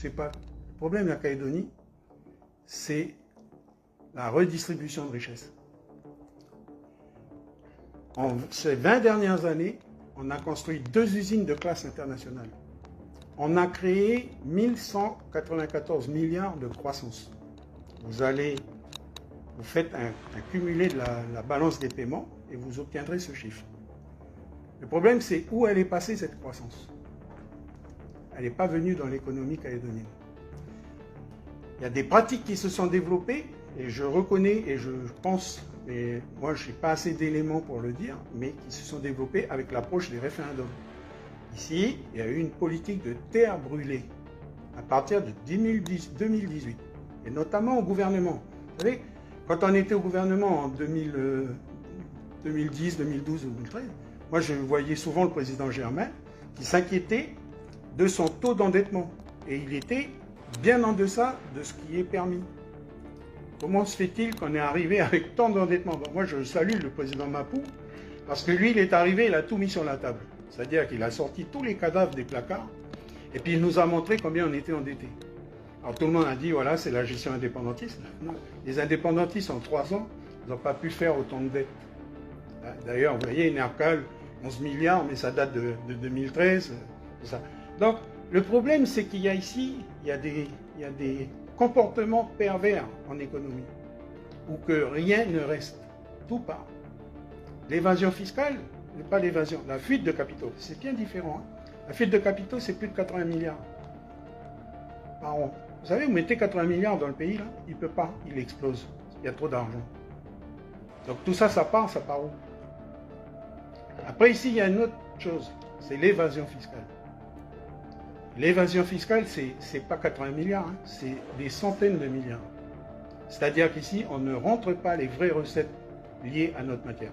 c'est pas le problème de la Calédonie, c'est la redistribution de richesses. En ces 20 dernières années, on a construit 2 usines de classe internationale. On a créé 1194 milliards de croissance. Vous faites un cumulé de la balance des paiements et vous obtiendrez ce chiffre. Le problème, c'est où elle est passée cette croissance. Elle n'est pas venue dans l'économie calédonienne. Il y a des pratiques qui se sont développées, et je reconnais et je pense, et moi je n'ai pas assez d'éléments pour le dire, mais qui se sont développées avec l'approche des référendums. Ici, il y a eu une politique de terre brûlée à partir de 2018, et notamment au gouvernement. Vous savez, quand on était au gouvernement en 2010, 2012, 2013, moi je voyais souvent le président Germain qui s'inquiétait de son taux d'endettement. Et il était bien en deçà de ce qui est permis. Comment se fait-il qu'on est arrivé avec tant d'endettement? Bon, moi je salue le président Mapou, parce que lui il est arrivé, il a tout mis sur la table. C'est-à-dire qu'il a sorti tous les cadavres des placards, et puis il nous a montré combien on était endetté. Alors tout le monde a dit, voilà, c'est la gestion indépendantiste. Non. Les indépendantistes, en 3 ans, ils n'ont pas pu faire autant de dettes. D'ailleurs, vous voyez, Nercal, 11 milliards, mais ça date de 2013. Ça. Donc, le problème, c'est qu'il y a ici, il y a des comportements pervers en économie, où que rien ne reste, tout part. L'évasion fiscale, pas l'évasion, la fuite de capitaux, c'est bien différent. Hein. La fuite de capitaux, c'est plus de 80 milliards par an. Vous savez, vous mettez 80 milliards dans le pays, là, il ne peut pas, il explose. Il y a trop d'argent. Donc tout ça, ça part où? Après, ici, il y a une autre chose, c'est l'évasion fiscale. L'évasion fiscale, c'est pas 80 milliards, hein, c'est des centaines de milliards. C'est-à-dire qu'ici, on ne rentre pas les vraies recettes liées à notre matière.